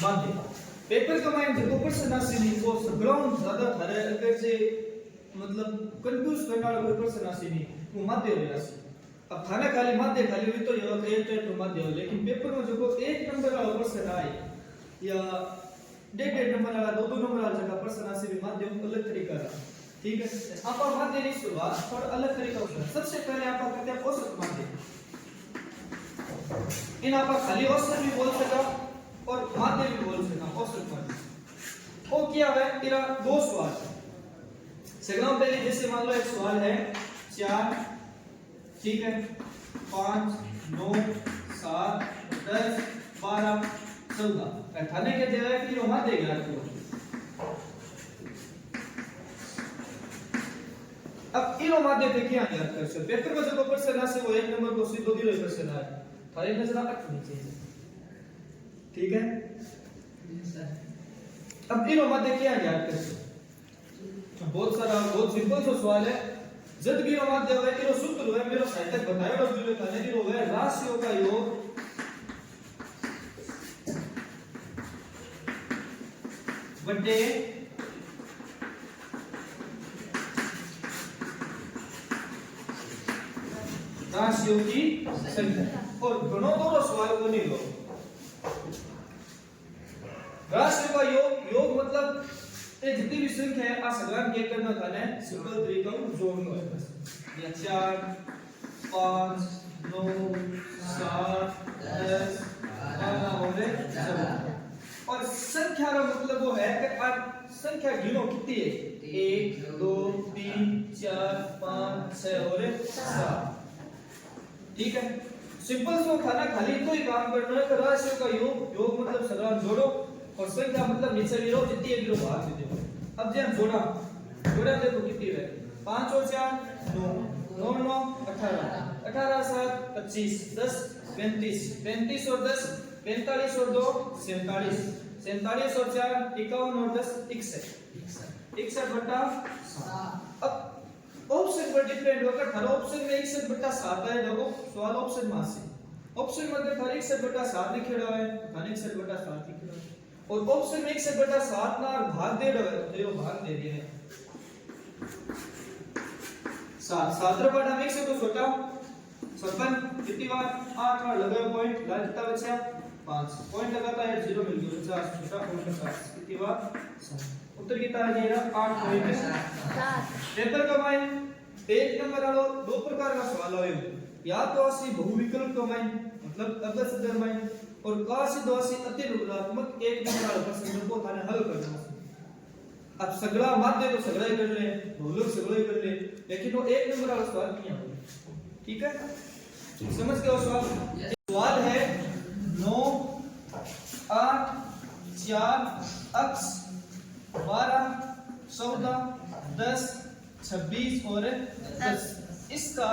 माध्य पेपर कमाइन जो पर्सन आसी नहीं वो ग्राउंड ज्यादा थारे अगर से मतलब कंफ्यूज करने वाला कोई पर्सन आसी नहीं वो माध्य हो जासी। अब थाने खाली माध्य खाली हुई तो ये एक तो माध्य हो, लेकिन पेपर में जो एक नंबर वाला पर्सन आए या डेढ़ नंबर वाला दो नंबर वाला जगह पर्सन आसी भी माध्य अलग तरीका का, ठीक है। आप माध्य की शुरुआत थोड़ा अलग तरीका होता है। सबसे पहले आप करते हैं औसत माध्य। इन आप खाली औसत भी बोल सका और माध्य भी बोल सका। औसत माध्य वो क्या है तेरा दो सवाल सगला पहले जैसे मान लो एक सवाल है 4 ठीक है 5 9 7 10 12 14 थाने के जगह कि रो माध्य ज्ञात करो। अब इनो माध्य थे क्या ज्ञात कर सकते पेपर में जो क्वेश्चन आसे वो एक नंबर को सीधो दिलो क्वेश्चन आए थारे नजर आनी चाहिए, ठीक है। अब इनो माध्य क्या ज्ञात कर सकते बहुत सिंपल सा सवाल है। जब भी माध्य होगा कि सूत्र है मेरा साहित्य बताया और जो थाने की होगा राशियों का योग बटे राशियों की संख्या और गणों दोनों सवाल को नहीं लो। राशियों का योग मतलब ये जितनी भी संख्या है आ सगला के करना था ने सिंपल तरीका जोड़ना है बस। ये 4 5 9 7 10 12 और 14 और संख्या का मतलब वो है कि आप संख्या गिनो कितनी है 1 2 3 4 5 6 और 7, ठीक है। सिंपल सो खाना खाली तो ही काम करना है। राशियों का योग मतलब सगला जोड़ो और संख्या मतलब नीचे गिरो जितनी है गिरो भाग दे दो। अब जब जोड़ा देखो कितनी है 5 और 4 9 9 9 18 18 7 25 10 35 35 और 10 45 और 2 47 47 और 4 51 और 10 61 बटा 7। अब ऑप्शन पर डिपेंड होकर हर ऑप्शन में 61 बटा 7 है। देखो सवाल ऑप्शन में से ऑप्शन में थारे 61 बटा 7 लिखेड़ा है थाने 61 बटा 7 लिखेड़ा है और ऑप्शन में 61 बटा 7 ना भाग दे रहे हो तो ये भाग दे दिए है 7 बटा में 1 तो छोटा 56 कितनी बार 8 बार लगाओ पॉइंट कितना बचा 5 पॉइंट लगाता है 0 मिल गया 50 छोटा पॉइंट 50 कितनी बार 7 उत्तर कितना आ जाएगा 8.7। पेपर कमाए एक नंबर वाला दो प्रकार का सवाल आए या तो आसी बहुविकल्प कमाए मतलब अगर सदर में और कासी दो आसी अति ऋणात्मक एक नंबर वाला प्रश्न को थाने हल करना। अब सगला माध्य तो सगला ही कर ले बहुलक सगला ही कर ले लेकिन वो एक नंबर वाला सवाल नहीं आएगा, ठीक है। समझ गए सवाल है 9 8 4 अक्ष 12 14 10 26 और 10 इसका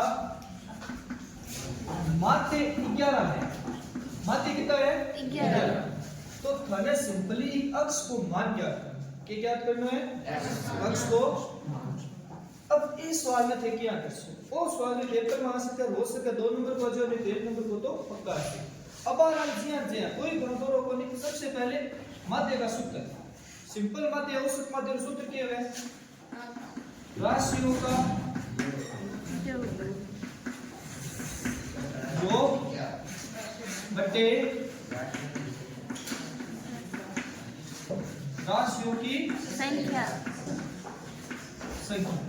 माध्य 11 है। माध्य कितना है 11। तो थाने सिंपली एक अक्ष को मान क्या ज्ञात करना है अक्ष को। अब इस सवाल में थे क्या कर सकते वो सवाल में पेपर में आ सकता है हो सकता 2 नंबर को जो नहीं 1 नंबर को तो पक्का है। अब आ जी कोई गणतों को नहीं सबसे पहले माध्य का सूत्र सिंपल माध्य औसत माध्य सूत्र क्या है राशियों का योग बटे राशियों की संख्या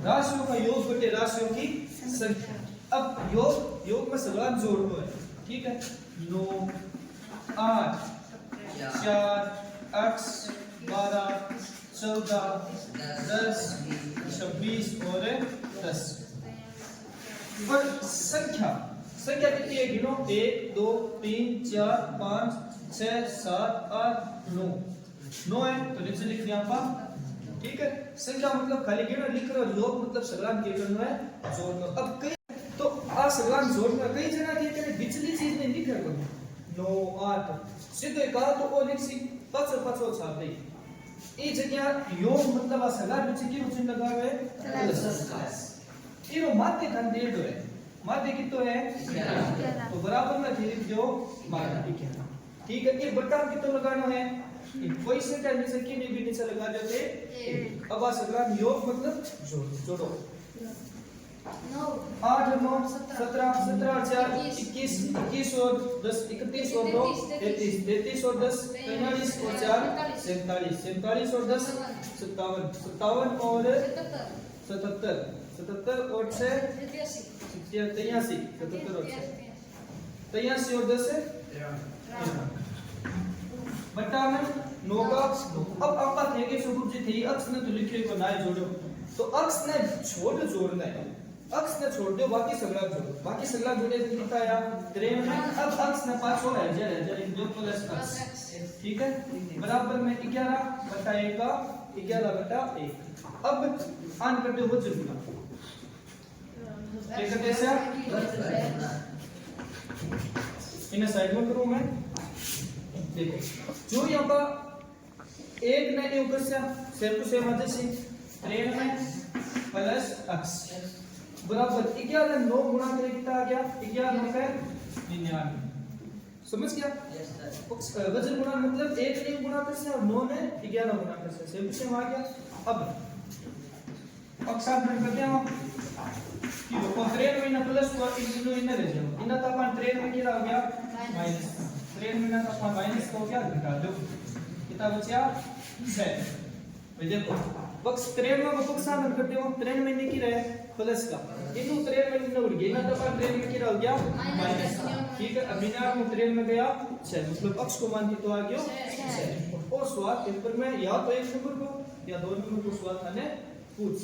राशियों का योग बटे राशियों की संख्या। अब योग में सगला जोड़ना है, ठीक है। 9 8 4 अक्ष 12 14 10 26 और 10 पर संख्या कितनी है गिनो 1 2 3 4 5 6 7 8 9 है तो नीचे लिख दिया आप, ठीक है। संख्या मतलब खाली गिनो लिख रहे हो योग मतलब सगला के करना है जोड़ना। अब कई तो आ सगला जोड़ना कई जगह के करे पिछली चीज नहीं लिख रहे 9 8 सीधे कहा तो वो लिख सी 5 छाप दे ई जगह योग मतलब आ सगला नीचे की चिन्ह लगावे ये माध्य खान दे दो है माध्य कितो है 11 तो बराबर में लिख दो माध्य 11, ठीक है, ये बट्टा कितना लगाना है, कोई से टाइम से कि नहीं भी नीचे लगा देते। अब आ सगला योग मतलब जोड़ो 8 9 17 17 4 21 21 और 10 31 और 2 33 33 और 10 43 और 4 47 47 और 10 57 57 और 77 77 और 6 83 77 और 6 83 और 10 बट्टा में 9 का। अब आपका थे कि स्वरूप जी थी अक्ष ने तो लिखे को ना जोड़ो, तो अक्ष ने छोड़ जोड़ना है, अक्ष ने छोड़ दो, बाकी सगला जोड़ो, बाकी सगला जोड़े तो कितना आया 53। अब अक्ष ने पास हो है जरा 2 प्लस अक्ष, ठीक है, बराबर में 11 बटा 1 का 11 बटा 1। अब आन कर दो वज्र गुना, क्या करते हैं इन्हें साइड में करूं मैं। देखो जो यहाँ पर एक ने ऊपर से सेम टू सेम वजह से 93 प्लस अक्ष बराबर 11 9 गुणा करके कितना आ गया 11 का 99। समझ गया? वजन गुणा मतलब 1 ने गुणा कर से और 9 ने 11 गुणा कर से सेम टू सेम आ गया। अब अक्षांश करते हैं हम कि वो 93 में प्लस हुआ इन रह जाओ इन तो अपन 93 में क्या हो गया माइनस 93 में तो अपन माइनस हो गया घटा दो कितना बचा 6। भाई देखो बक्स 93 में बक्सा न करते हो 93 में की रहे प्लस का इनु 93 में न उड़ गया ना तो अपन 93 में क्या हो गया माइनस। ठीक है अब बिना 93 में गया 6 मतलब अक्ष को मान के तो आ गया 6। और स्वाद पेपर में या तो 1 नंबर को या 2 नंबर को स्वाद थाने पूछ।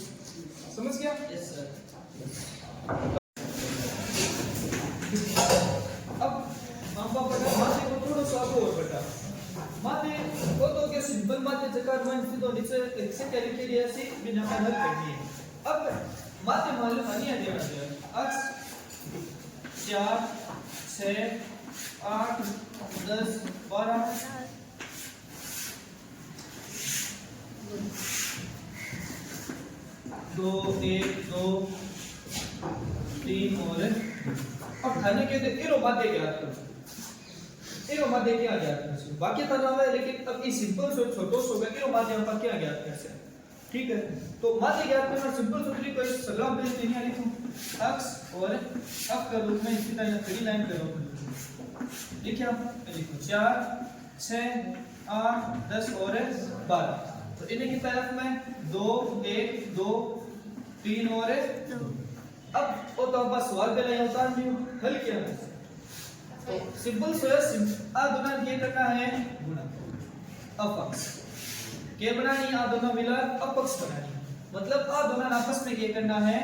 समझ गया? Yes sir. अब हम बता माथे को थोड़ा सा आगे और बता माथे को तो क्या सिंपल माथे जकार मान से तो नीचे से क्या लिखी है ऐसी बिना हल करनी है। अब माथे मालूम नहीं है देना अक्ष 4 6 8 10 12 2 1 2 3 और अब थाने के एरो मादे याद करो एरो मादे क्या याद कर सकते बाकी तरह है लेकिन अब इस सिंपल सो छोटो सो गया एरो मादे हम क्या याद कर सकते। ठीक है तो मादे याद करना सिंपल सूत्र को सलाम पे नहीं आ लिखूं अक्ष और अब कर रूप में इसी तरह खड़ी लाइन करो लिखिए लिखो 4 6 8 10 और 12 तो इन्हें की तरफ में 2 1 2 3 और 2। अब वो तो बस सवाल पे नहीं होता नहीं हल किया तो सिंपल सो आ दोनों ये करना है गुणा अपक्ष के बनानी आ दोनों मिला अपक्ष बनानी मतलब आ दोनों आपस में ये करना है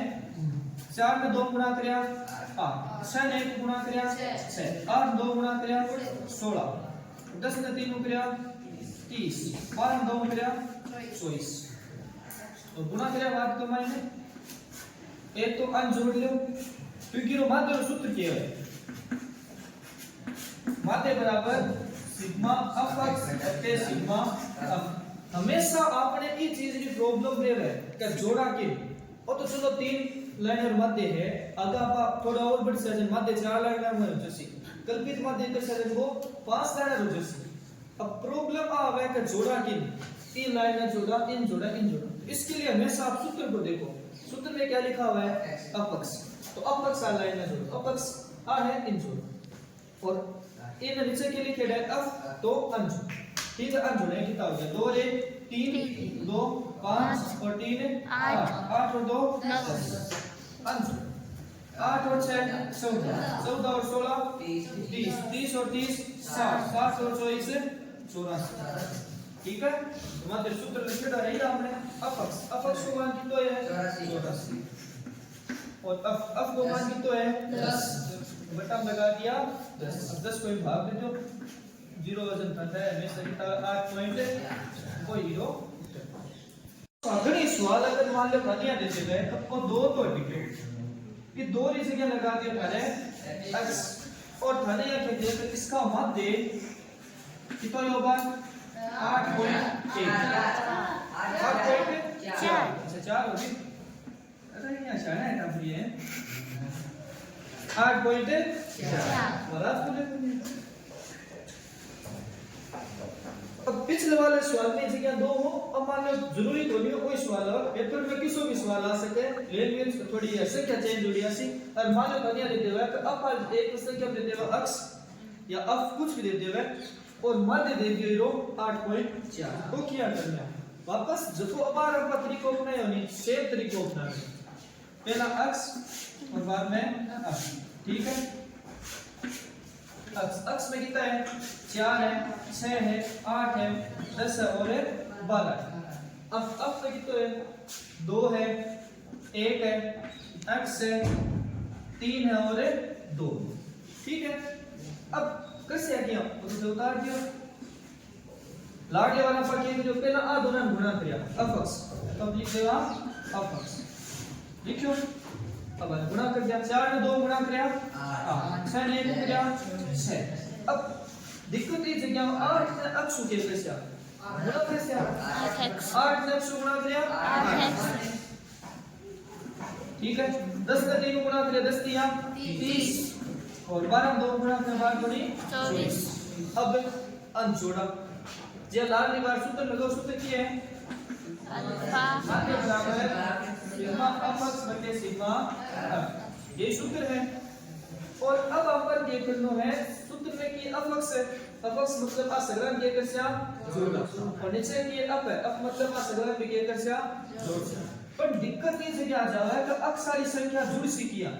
4 में 2 गुणा करया 8 6 ने 1 गुणा करया 6 8 2 गुणा करया 16 10 ने 3 करया 30 12 2 करया 24 तो गुणा करया बात तो मायने एक तो अन जोड़ लो क्योंकि रो माध्य सूत्र क्या है माध्य बराबर सिग्मा अपक्ष अते सिग्मा अप। हमेशा आपने ये चीज की प्रॉब्लम ले रहे कि जोड़ा के और तो चलो 3 लाइनर माध्य है अगर आप थोड़ा और बढ़ से माध्य 4 लाइनर में जैसे कल्पित माध्य के सजन को 5 लाइनर हो जैसे। अब प्रॉब्लम आ है कि जोड़ा के 3 लाइनर जोड़ा इन जोड़ा इन जोड़ा इसके लिए हमेशा आप सूत्र को देखो सूत्र में क्या लिखा हुआ है अपक्ष तो अपक्ष आ लाइन में जोड़ो अपक्ष आ है इन जोड़ो और इन नीचे के लिखे है अप तो अन जोड़ो। ठीक है अन जोड़े कितना हो गया 2 और 1 3 2 5 और 3 8 8 और 2 10 अन जोड़ो 8 और 6 14 14 और 16 30 30 और 30 60 60 और 24 84। ठीक है हमारे सूत्र लिखे रही हमने अपक्ष अपक्ष को मान कितना है 84 और अप को मान कितना है 10 बटा लगा दिया 10 अब 10 को भाग दे दो 0 वजन करता है हमें सही 8 पॉइंट कोई 0 अगली सवाल अगर मान लो खनिया देते गए तो को 2 तो टिके कि 2 की जगह लगा दिया मैंने x और थाने या कहते हैं इसका माध्य कितना होगा 8.1 4 होगी अरे ये आसान है काफी है 8.4 बराबर बोले पिछले वाले सवाल में जगह दो हो, अब मान लो जरूरी तो नहीं हो कोई सवाल हो पेपर में किसी भी सवाल आ सके, लैंग्वेज थोड़ी संख्या चेंज हो रही है और मान लो कन्या दे देवा तो अब एक संख्या दे देवा अक्स या अफ कुछ भी दे देवा और मध्य दे दियो 8.4 तो क्या करना है वापस जो अबार हम तरीको अपनाए होनी सेम तरीको अपनाना पहला अक्स और बाद में अफ, ठीक है। अक्स में कितना है 4 है 6 है 8 है 10 है और 12 है। अफ में कितना है 2 है 1 है एक्स है 3 है और 2, ठीक है। अब कैसे आ गया तो उतार दियो लागे वाला पर के जो पहला आ दोनों गुणा किया अफक्स तब लिख देगा अफक्स लिखो। अब गुणा कर दिया 4 में 2 गुणा किया 8 6 ने 1 किया 6। अब दिक्कत ये जगह में 8 ने अक्स के कैसे गुणा कैसे 8 ने अक्स गुणा किया 8, ठीक है। 10 का 3 गुणा किया 10 दिया 30 और 12 में 2 गुणा किया 12 बनी 24। अब अंश जोड़ा जे लाल निवार सूत्र लगो सूत्र क्या है अल्फा के बराबर है सिग्मा अफक्स बटे सिग्मा एफ, ये सूत्र है। और अब अपन ये करना है सूत्र में कि अफक्स है, अफक्स मतलब असगरन के कर से जोड़ा और नीचे की अप है, अप मतलब असगरन के कर से जोड़। पर दिक्कत ये जगह आ जावा है कि अक्स सारी संख्या जुड़ सी किया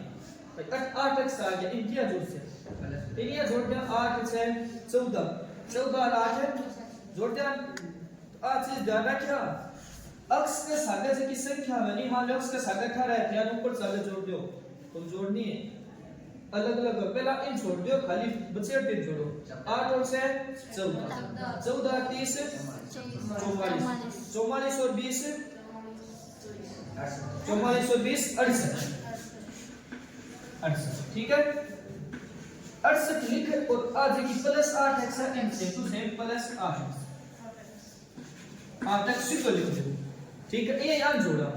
8 अक्स आ गया इनकी जोड़ से इनकी जोड़ में 8 से 14 14 और 8 है जोड़ दिया। आज चीज ध्यान रखिया अक्स के सागे से किस संख्या में नहीं मान लो अक्स के सागे 18 है यार ऊपर सागे जोड़ दो तो जोड़नी है अलग अलग पहला इन छोड़ दो खाली बचे टिक जोड़ो 8 और से 14 14 30 44 44 और 20 44 और 20 68, ठीक है। 68 लिख और आज की प्लस 8 एक्स है एम से टू से प्लस 8 एक्स को लिख दो, ठीक है। ये याद जोड़ा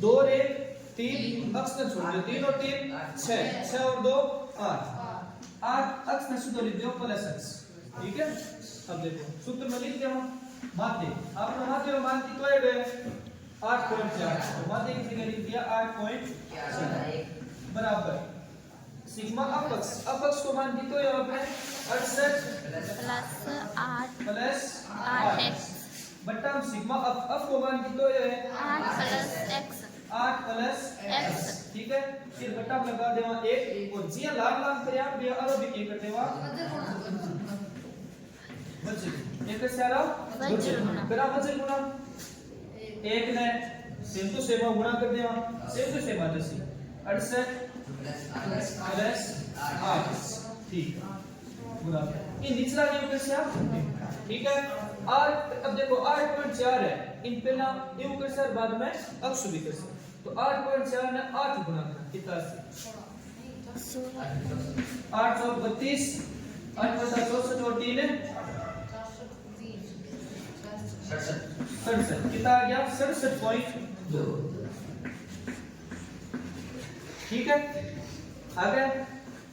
2 और 1 3 अक्स ने छोड़ दो 3 और 3 6 और 2 8 अक्स ने सीधे लिख दो प्लस एक्स, ठीक है। अब देखो सूत्र में लिख दिया माध्य आपने माध्य मानती तो है 8.4 तो माध्य की जगह लिख दिया 8.4 बराबर सिग्मा अपक्स को मान दी तो यहाँ पे 68 प्लस 8x बटा सिग्मा अप को मान दी तो ये 8 प्लस x, ठीक है। फिर बटा लगा देवा 1 और जिया लाग लाग करे आप ये अलग भी कर देवा बचल एक से आ रहा बचल फिर आप बचल गुणा 1 ने सेम टू सेम गुणा कर देवा सेम टू सेम जैसे 68 प्लस 8, ठीक गुणा इन निचला नियम कैसे आप, ठीक है। 8 अब देखो 8.4 है इन पहला न्यू कर सर बाद में अक्स भी कर सर तो 8.4 ने 8 गुणा कर कितना से 8 और 32 8 बटा 64 और 3 है 67 कितना आ गया 67.2, ठीक है। आगे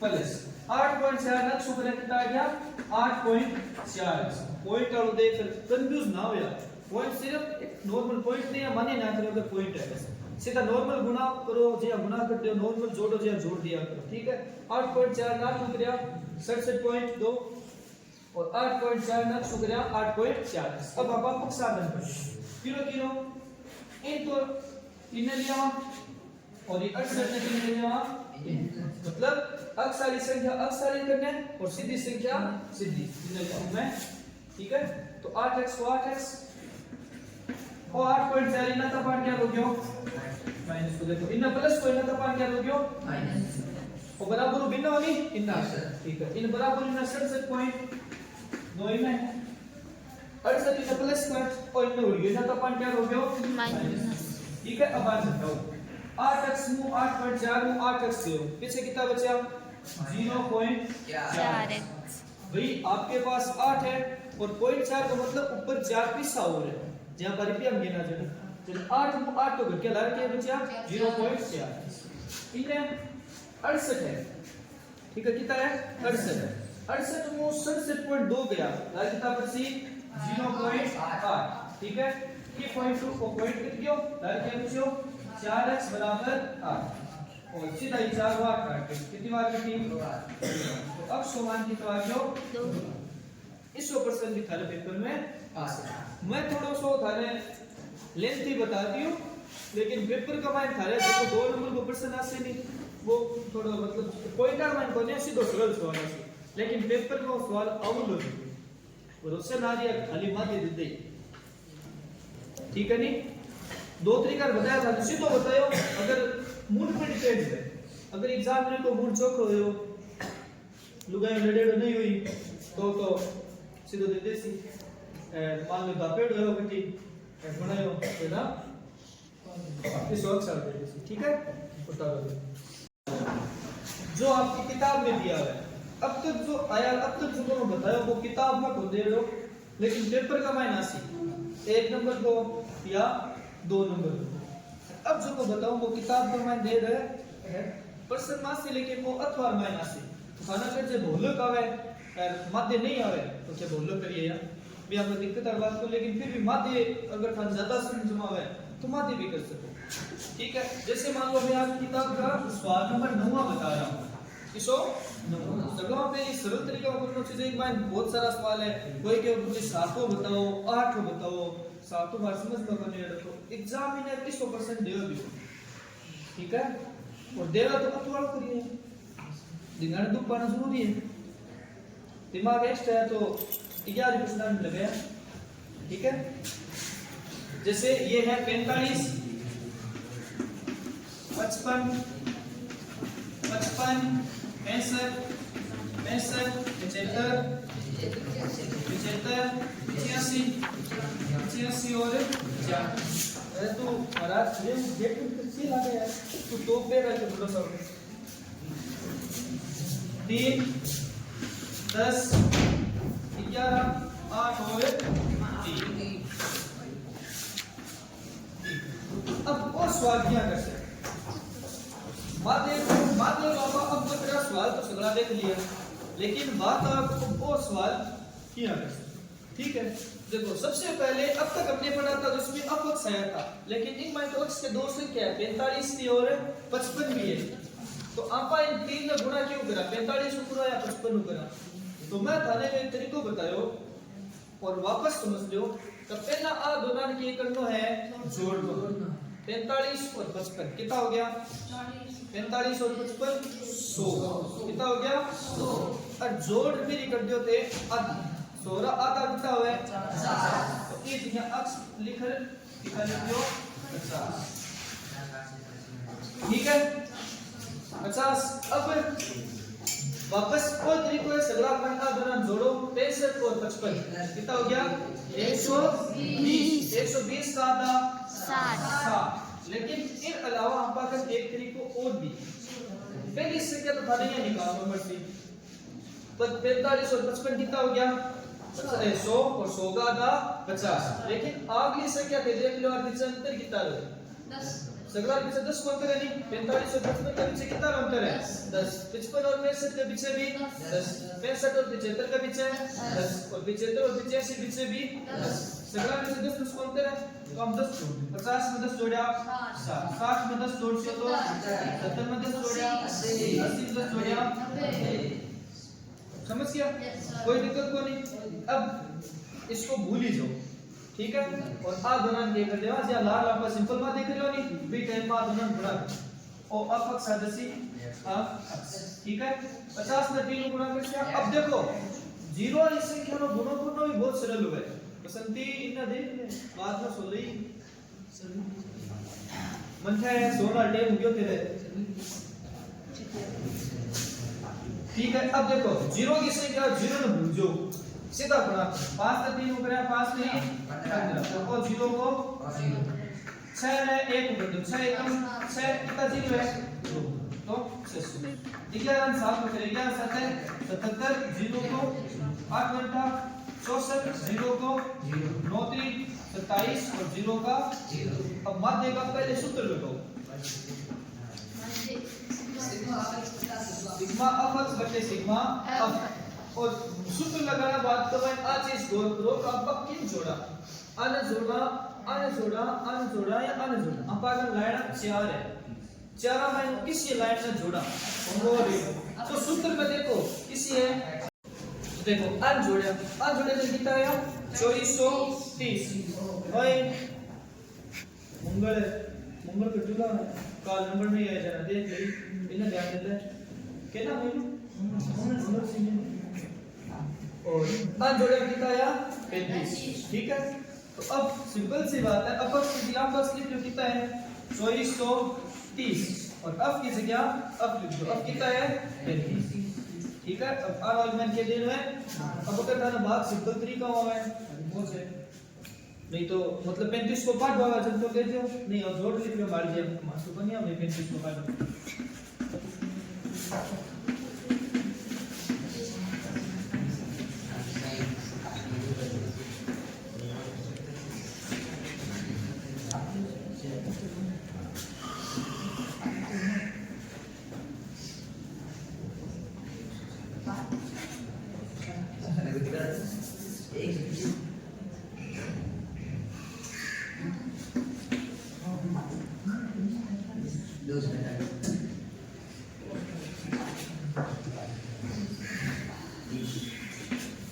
प्लस 8.4 ना सुपर कितना आ गया 8.4 पॉइंट और देख कंफ्यूज ना हो यार पॉइंट सिर्फ एक नॉर्मल पॉइंट नहीं है माने ना करो तो पॉइंट है सीधा नॉर्मल गुणा करो जे गुणा करते हो नॉर्मल जोड़ो जे जोड़ दिया करो, ठीक है। 8.4 ना शुक्रिया 67.2 और 8.4 ना शुक्रिया 8.4। अब आप आपको साधन करें किलो किलो इन तो इन्हें लिया और ये 68 ने कितने लिया मतलब अक्षारी संख्या अक्षारी करने और सीधी संख्या सीधी में, ठीक है। तो 8x को 8x और 8.4 इतना तपान क्या हो गया माइनस को देखो इतना प्लस को इतना तपान क्या हो गया माइनस और बराबर भिन्न होगी इतना, ठीक है। इन बराबर इतना 67.2 में 68 इतना प्लस कर और इतना उड़ गया इतना तपान क्या हो गया माइनस, ठीक है। अब आ जाओ 8x मु 8.4 मु 8x से पीछे कितना बचा 0.4x भाई आपके पास 8 है और 0.4 का मतलब ऊपर 4 पिसा हो रहा है जहां पर रुपया गिना जाए चलो 8 मु 8 तो क्या ला के बचा 0.4 इन्हें 68 है, ठीक है। कितना है 68 68 मु 67.2 गया ला कितना बची 0.8 ठीक है। ये पॉइंट टू को पॉइंट कितने धर के पूछो 4x बराबर 8 और सीधा ही 4 बार काटे कितनी बार कटी तो अब समान की तो आ जाओ 2 इस 100% भी थारे पेपर में आ सकता। मैं थोड़ा सो थारे लेंथी बताती हूँ लेकिन पेपर का माइन थारे देखो 2 नंबर को पर्सन आसे नहीं वो थोड़ा मतलब पॉइंट आ माइन कोने सीधो सरल सवाल है लेकिन पेपर में सवाल अवलो और उससे ना दिया खाली माते दे दे ठीक है नहीं। 2 तरीका बताया था सीधो बतायो अगर मूड पे डिपेंड है अगर एग्जाम में को मूड चोखो हो लुगाई लड़ेड़ो नहीं हुई तो सीधो दे देसी मान लो दापेड़ हो बेटी बनायो है ना इस वक्त साल दे देसी ठीक है बता दो जो आपकी किताब में दिया है अब तक जो आया अब तक जो मैं बताया वो किताब में को दे दो लेकिन पेपर का मायना सी 1 नंबर को या 2 नंबर को अब जो मैं बताऊं वो किताब का मायना दे रहे है पर्सन मास से लेके वो अथवा मायना से खाना कर जे भोलक आवे माध्य नहीं आवे तो क्या भोलक करिए या भी आपको दिक्कत है बात को लेकिन फिर भी माध्य अगर खान ज्यादा समझ आवे तो माध्य भी कर सको ठीक है। जैसे मान लो मैं आपकी किताब का सवाल नंबर 9 बता रहा हूं किसो जगह पे इस सरल तरीका को करना चाहिए एक बार बहुत सारा सवाल है कोई के मुझे 7 बताओ 8 बताओ 7 बार समझ में करने तो एग्जाम में 100% दे भी ठीक है और देवा तो अथवाड़ करिए दिमाग दुख पाना जरूरी है दिमाग एक्स्ट्रा है तो 11% लगे ठीक है। जैसे ये है 45 55 55 65 65 75 85 और 50 अरे तू महाराज ये गेट में किसी लगा यार तू टोप पे रख के थोड़ा सा 3 10 11 8 और 3 अब और सवाल क्या कर सकते माध्य बाबा अब तो तेरा सवाल तो सगला देख लिया लेकिन बात आपको वो सवाल किया कर सकते ठीक है। देखो सबसे पहले अब तक हमने पढ़ा था जिसमें अपक्ष आया था लेकिन इन माइनस अक्ष के 2 संख्या है 45 थी और 55 भी है तो आपा इन तीन में गुणा क्यों करा 45 को पूरा या 55 को करा तो मैं थाने में तरीको बतायो और वापस समझ लो तो पहला आ दोनों के करनो है जोड़ दो 45 और 55 कितना हो गया 45 और 55 100 कितना हो गया 100 और जोड़ फिर कर दियो थे आधा 16 आधा कितना हुआ है 50 तो ये यहाँ अक्ष लिख दियो 50 ठीक है 50 अब वापस कोई तरीको है सगला का दोनों जोड़ो 65 और 55 कितना हो गया 120 का आधा 60 लेकिन इन अलावा हम पास एक तरीको और भी पहली संख्या तो था नहीं निकालो नंबर से 45 और 55 कितना हो गया 100 और 100 का आधा 50 लेकिन अगली संख्या पे देख लो और पीछे अंतर कितना है 10 सगला पीछे 10 को अंतर है नहीं 45 और 55 के पीछे कितना अंतर है 10 55 और 65 के पीछे भी 10 65 और 75 के पीछे 10 और 75 और 85 के पीछे भी 10 सगला पीछे 10 को अंतर है तो हम 10 जोड़ 50 में 10 जोड़ा 60 में 10 जोड़ से तो 70 में 10 जोड़ा 80 में 10 जोड़ा समझ गया कोई दिक्कत को नहीं। अब इसको भूल ही जाओ ठीक है और आ दोनों के कर देवा या लाल आपका सिंपल बात देख रहे हो नहीं बी टाइम में दोनों गुणा और अब सदस्य ठीक है 50 में 3 गुणा करके अब देखो जीरो वाली संख्या में गुणा करना भी बहुत सरल हुआ है बसंती इतना देख ले बात में सुन रही मन है सोना टेम गयो तेरे ठीक है। अब देखो जीरो की संख्या जीरो न भूल जाओ सीधा पढ़ा 5 से 3 ऊपर है 5 नहीं 15 और जीरो को 6 है 1 ऊपर 6 एकदम 6 कितना जीरो है 2 तो 600 11 7 ऊपर 11 7 है 77 जीरो को 8 घंटा 64 जीरो को 9 3 27 और जीरो का 0 अब माध्य का पहले सूत्र लगाओ सिग्मा अफ बटे सिग्मा अफ और सूत्र लगाना बात तो भाई आ चीज को रो का पक्की जोड़ा आने जोड़ा आने जोड़ा आने जोड़ा या आने जोड़ा अपन लाइन 4 है 4 में किसी लाइन से जोड़ा तो सूत्र में देखो किसी है देखो अन जोड़े से कितना आया 2430 भाई मंगल का जुड़ा काल नंबर नहीं आया जरा देख ले बिना ध्यान देते कितना मंगल से और अन जोड़े में कितना आया 35 ठीक है तो अब सिंपल सी बात है अब यहाँ पर स्लिप जो कितना है 2430 और अब की जगह अब लिख दो अब कितना है 35 ठीक है अब आर आर्गुमेंट के दिन में अब अगर था ना भाग सिंपल तरीका हुआ है वो से नहीं तो मतलब 35 को काट दो जब तो कहते हो नहीं और जोड़ लिख लो मार दिया मास्टर बनिया मैं 35 को काट दूं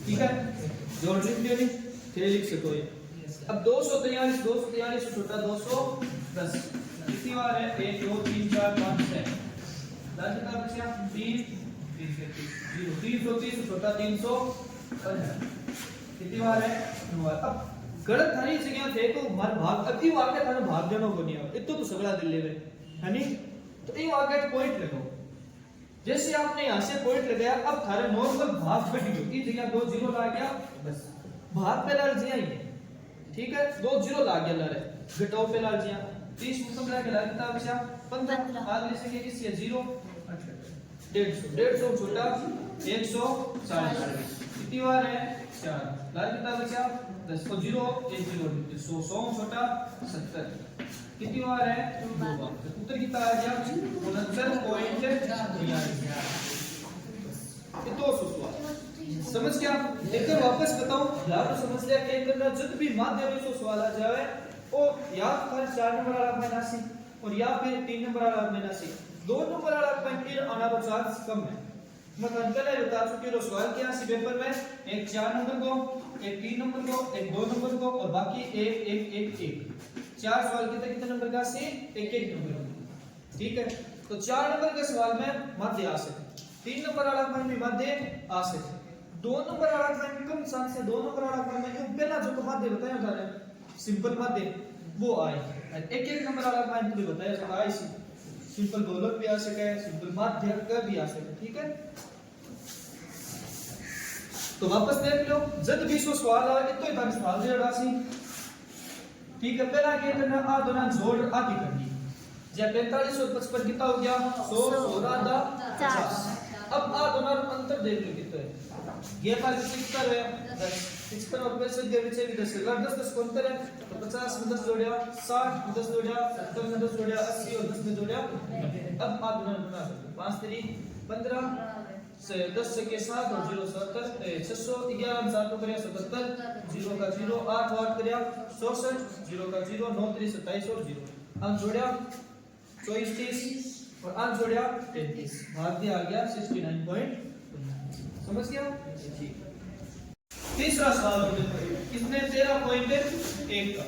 ठीक है जोड़ लिख लिया नहीं फिर लिख सको ये अब 243 से छोटा 210 कितनी बार है 1 2 3 4 5 6 10 का बचा 3 0 330 से छोटा 315 कितनी बार है 9 बार अब गलत थारी जगह थे तो मार भाग अति वाक्य थाने भाग देनो बनिया इतो तो सगला दिल लेवे है नी तो ये वाक्य पॉइंट लगाओ जैसे आपने यहां से पॉइंट लगाया अब थारे नॉर्मल भाग घट गयो की जगह 2 जीरो ला गया बस भाग पे लाल जिया ही ठीक है 2 जीरो ला गया लारे घटाओ पे लाल जिया 30 मुकम्मल के लाल कितना बचा 15 आगे से के किसी 0 150 छोटा 140 कितनी बार है 4 लाल कितना बचा 10 को 0 1 0 100 छोटा 70 कितनी बार है 2 बार उत्तर कितना आ गया 69.42 ये तो सवाल समझ क्या एक बार वापस बताऊं यार तो समझ लिया क्या करना जब भी माध्यम से सवाल आ जाए ओ या फिर 4 नंबर वाला में नासी और या फिर 3 नंबर वाला में नासी 2 नंबर वाला पॉइंट फिर आना का चांस कम है मैं पहले बता चुकी हूं सवाल क्या सी पेपर में एक 4 नंबर को एक 3 नंबर को एक 2 नंबर को और बाकी एक एक एक एक 4 सवाल कितने नंबर का सी एक एक नंबर ठीक है तो 4 नंबर के सवाल में मध्य आ सकते 3 नंबर वाला में भी मध्य आ सकते 2 नंबर वाला में कम चांस है 2 नंबर वाला में पहला जो मध्य बताया जा रहा है सिंपल मध्य वो आए एक एक नंबर वाला में भी बताया जा रहा है सिंपल गोलक भी आ सके सिंपल मध्य का भी आ सके ठीक है तो वापस देख लो जब भी सो सवाल आए इतो ही बार सवाल दे रासी ठीक है पहला क्या करना आ दोना जोड़ आधी करनी जब 45 और 55 कितना हो गया 100 16 50 अब आ दोनों अंतर देख लो कितना है ये पर 75 है 10 75 और 65 के बीच भी 10 अगर 10 10 को अंतर है तो 50 में 10 जोड़िया 60 में 10 जोड़िया 70 में 10 जोड़िया 80 और 10 में जोड़िया अब आ दोनों बना सकते 5 3 15 से 10 से के 7 और 0 70 600 11 7 को करिया 77 0 का 0 8 8 करिया 64 0 का 0 9 3 27 और 0 अंक जोड़िया 24 30 और अंक जोड़िया 33 भाग दिया आ गया 69. समझ गया ठीक. तीसरा सवाल किसने 13.1 का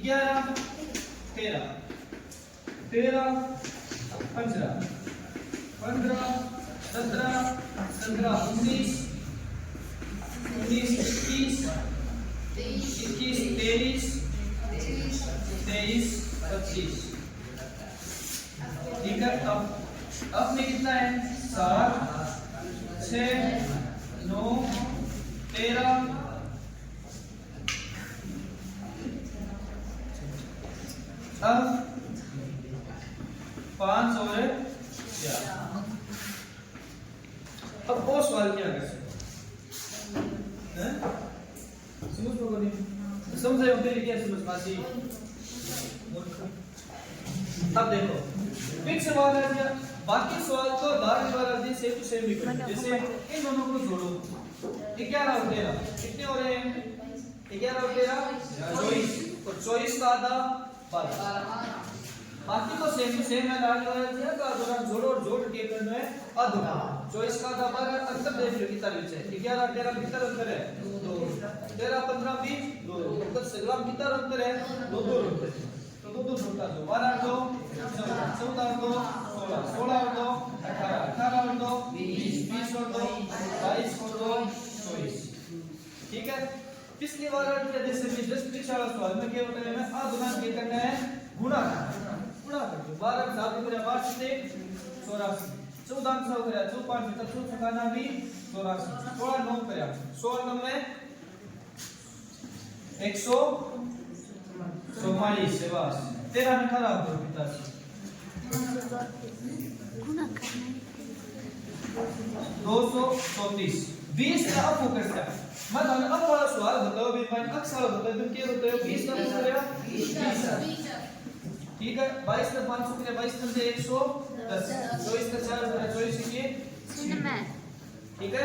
11 13 13 15 15 17 17 19 19 21 21 23 23 25 ठीक है. अब में कितना है 7 6 9 13 अब 5 और 4. अब वो सवाल क्या कर सकते हैं समझ लो नहीं समझे होते क्या समझ पासी. अब देखो फिक्स सवाल है क्या बाकी सवाल तो बार बार आदि सेम टू सेम ही करेंगे। जैसे इन दोनों को जोड़ो 11 और 13 कितने हो रहे हैं 11 और 13 24 और 24 का आधा 12 बाकी तो सेम टू सेम है। लाल वाला दिया का दौरान जोड़ो और जोड़ के करना है आधा 24 का आधा 12 अंतर देख लो कितना बचे 11 और 13 कितना अंतर है 2 13 15 20 2 तो सगला कितना अंतर है 2 2 अंतर तो 2 छोटा दो 12 दो 14 दो 16 16 और 2 18 18 और 2 20 20 और 2 22 और 2 24 ठीक है। पिछली बार जैसे कि 10 पिछला सवाल में क्या होता है हमें आधा के करना है गुणा कर दो 12 के साथ में 5 से 84 14 से हो गया 54 में 7 सकाना भी 84 16 9 करा 16 में 144 से बस 13 में खराब हो गया 234 20 का अब फोकस कर मैं तो अब वाला सवाल बताओ भी मैं अक्सर बताओ तुम क्या बताओ 20 का हो गया 20 ठीक है 22 में 500 के 22 में से 110 24 का 4 24 के ठीक है।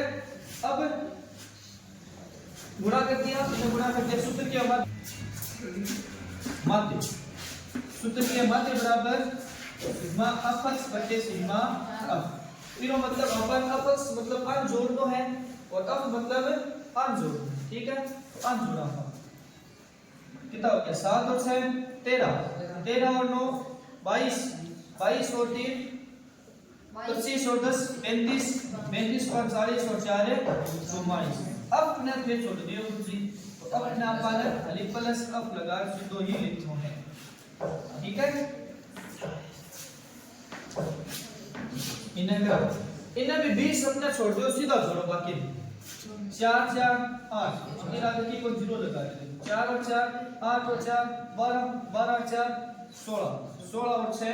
अब गुणा कर दिया मैंने गुणा कर दिया सूत्र क्या माध्य सूत्र क्या माध्य बराबर सिग्मा अक्स बटे सिग्मा अप तीनों मतलब अपन अक्स मतलब अन जोड़ना है और अप मतलब अन जोड़ना ठीक है अन जोड़ा कितना हो गया 7 और 6 13 13 और 9 22 22 और 3 25 और 10 35 35 और 40 और 4 44 अब अपने फिर छोड़ दियो जी तो अब अपने आप वाला खाली प्लस अब लगा दो ही लिखो है ठीक है। इन्हें भी 20 अपने छोड़ दो सीधा जोड़ो बाकी 4 4 8 ये आगे की कोई 0 लगा दे 4 और 4 8 और 4 12 12 और 4 16 16 और 6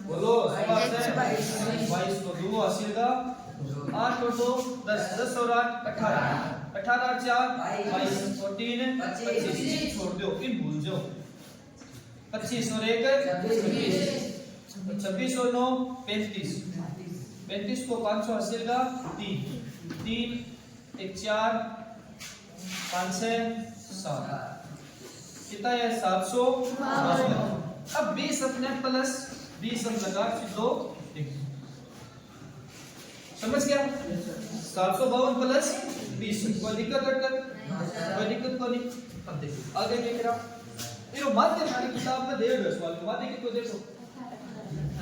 बोलो 22 को 2 आसीगा 8 और 2 10 10 और 8 18 18 और 4 22 और 3 25 छोड़ दो इन भूल जाओ 25 और 1 26 और 9 35 35 को 500 हासिल का 3 3 1 4 5 से 7 कितना है 700 अब 20 अपने प्लस 20 हम लगा दो समझ गया 752 प्लस 20 कोई दिक्कत को नहीं। अब देखो आगे देख रहा ये माध्य हमारी किताब में दे दो सवाल माध्य कितना देखो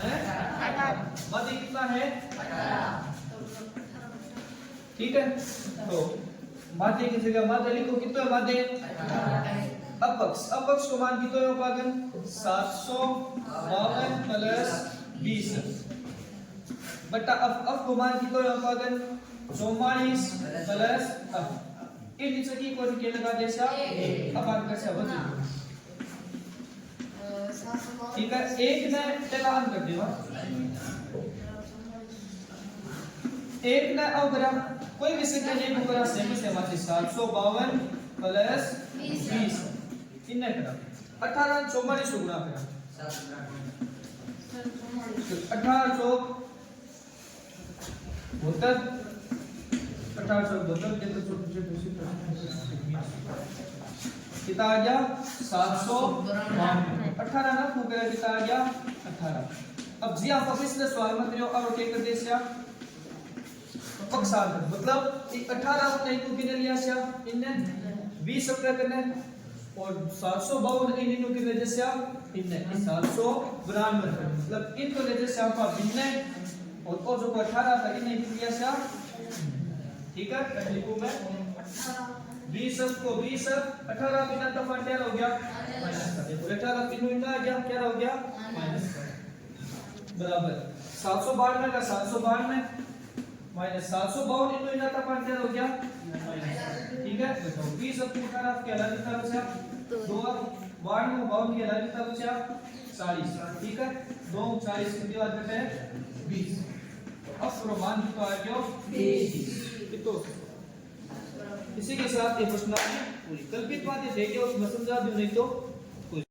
है माध्य कितना है 18 ठीक है। तो माध्य की जगह माध्य लिखो कितना है माध्य अपक्ष को मान कितना है पागल 752 प्लस 20 बटा अब को मान कितना है पागल 44 प्लस इन नीचे की कोई के लगा जैसा अब आगे कैसे होगा ठीक है एक ने चला अंत कर दिया एक ने अब करा कोई भी संख्या नहीं को करा सेम हमारे 752 प्लस 20 इन्हें करा 18 44 को गुणा करा 18 चौक 72 18 चौक 72 कितना कितना आ गया 752 18 ना को करा कितना आ गया 18। अब जी आप पिछले सवाल में करियो और क्या कर दे सिया पक्षांतर मतलब 18 अपने को किने लिया सिया इनने 20 अपने करने और 752 इनको किने जैसे इनने 792 मतलब इनको ले जैसे आप इनने और जो 18 था इन्हें लिया सिया ठीक है लिखूं मैं 20 को 20 18 बिना तो क्या हो गया माइनस कर देखो 18 बिना इनका आ गया क्या हो गया माइनस बराबर 792 का 792 माइनस 752 इनको इनका तो क्या हो गया माइनस ठीक है देखो 20 अपनी तरफ के अलग तरफ से 2 52 के अलग तरफ से 40 ठीक है 2 40 की दीवार पे 20 अब प्रमाण की तो आ गया 20 तो इसी के साथ ये प्रश्न पूरी कल्पित बातें देखे उसमें समझा भी नहीं तो